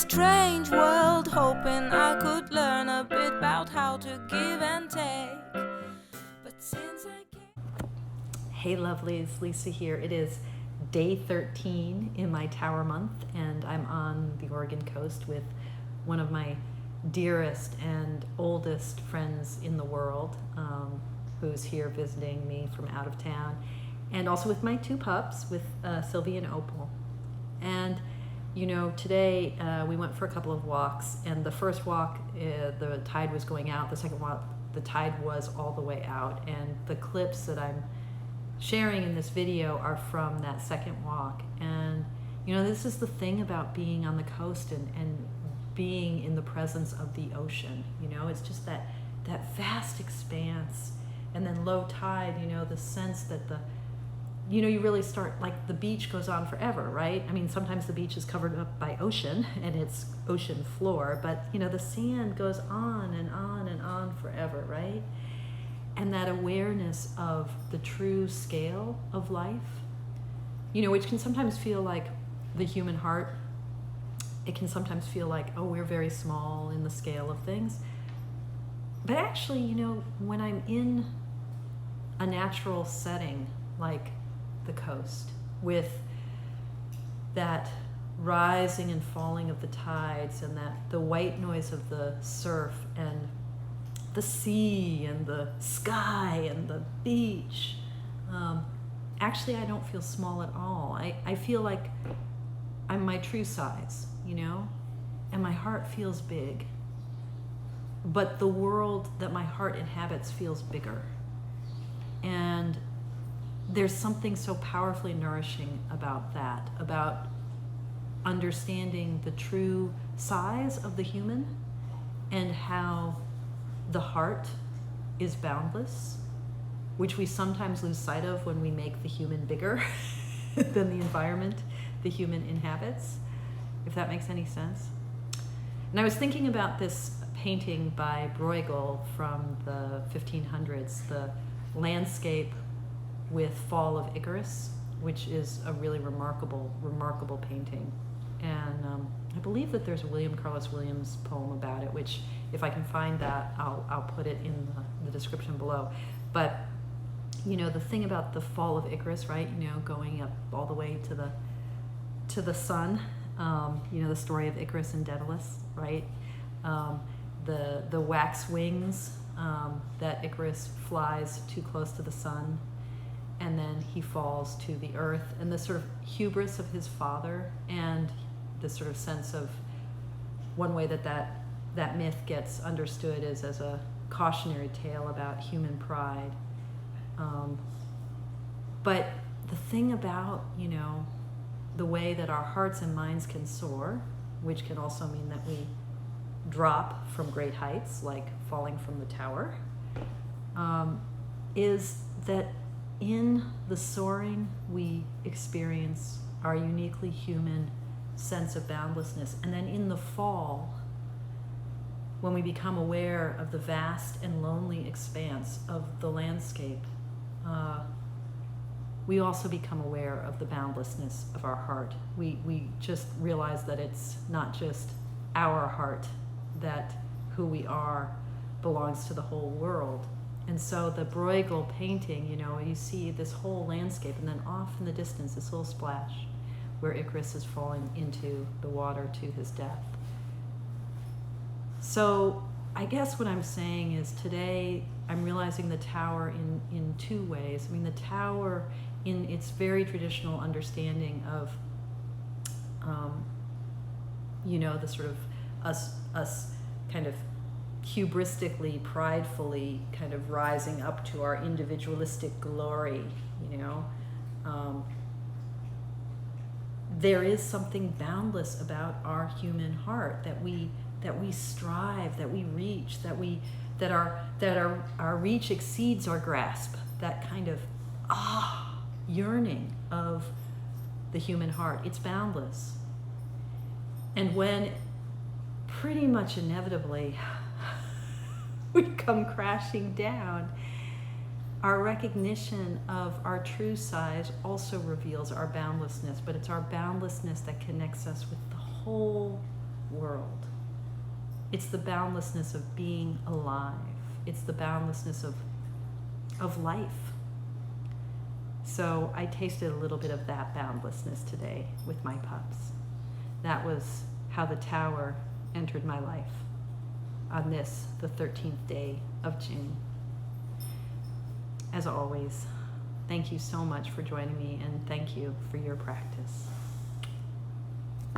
strange world, hoping I could learn a bit about how to give and take. But since I can't... Hey lovelies, Lisa here. It is day 13 in my tower month, and I'm on the Oregon coast with one of my dearest and oldest friends in the world, who's here visiting me from out of town, and also with my two pups, with Sylvie and Opal. And you know, today we went for a couple of walks, and the first walk the tide was going out. The second walk the tide was all the way out, and the clips that I'm sharing in this video are from that second walk. And you know, this is the thing about being on the coast and being in the presence of the ocean. You know, it's just that vast expanse, and then low tide, you know, the sense that you know, you really start, like, the beach goes on forever, right? I mean, sometimes the beach is covered up by ocean and it's ocean floor, but you know, the sand goes on and on and on forever, right? And that awareness of the true scale of life, you know, which can sometimes feel like the human heart. It can sometimes feel like, oh, we're very small in the scale of things. But actually, you know, when I'm in a natural setting like the coast, with that rising and falling of the tides, and the white noise of the surf, and the sea and the sky and the beach, actually I don't feel small at all. I feel like I'm my true size, you know, and my heart feels big, but the world that my heart inhabits feels bigger. And there's something so powerfully nourishing about that, about understanding the true size of the human and how the heart is boundless, which we sometimes lose sight of when we make the human bigger than the environment the human inhabits, if that makes any sense. And I was thinking about this painting by Bruegel from the 1500s, the landscape with Fall of Icarus, which is a really remarkable painting. And I believe that there's a William Carlos Williams poem about it, which, if I can find that, I'll put it in the description below. But you know, the thing about the Fall of Icarus, right? You know, going up all the way to the sun. You know, the story of Icarus and Daedalus, right? The wax wings that Icarus flies too close to the sun, and then he falls to the earth, and the sort of hubris of his father, and the sort of sense of, one way that myth gets understood is as a cautionary tale about human pride. But the thing about, you know, the way that our hearts and minds can soar, which can also mean that we drop from great heights, like falling from the tower, is that in the soaring we experience our uniquely human sense of boundlessness. And then in the fall, when we become aware of the vast and lonely expanse of the landscape, we also become aware of the boundlessness of our heart. We just realize that it's not just our heart, that who we are belongs to the whole world. And so the Bruegel painting, you know, you see this whole landscape, and then off in the distance, this little splash where Icarus is falling into the water to his death. So I guess what I'm saying is, today I'm realizing the tower in two ways. I mean, the tower in its very traditional understanding of, you know, the sort of us kind of hubristically, pridefully kind of rising up to our individualistic glory, you know. There is something boundless about our human heart, that we strive, that we reach, that our reach exceeds our grasp, that kind of yearning of the human heart. It's boundless. And when pretty much inevitably we come crashing down, our recognition of our true size also reveals our boundlessness, but it's our boundlessness that connects us with the whole world. It's the boundlessness of being alive. It's the boundlessness of life. So I tasted a little bit of that boundlessness today with my pups. That was how the tower entered my life on this, the 13th day of June. As always, thank you so much for joining me, and thank you for your practice.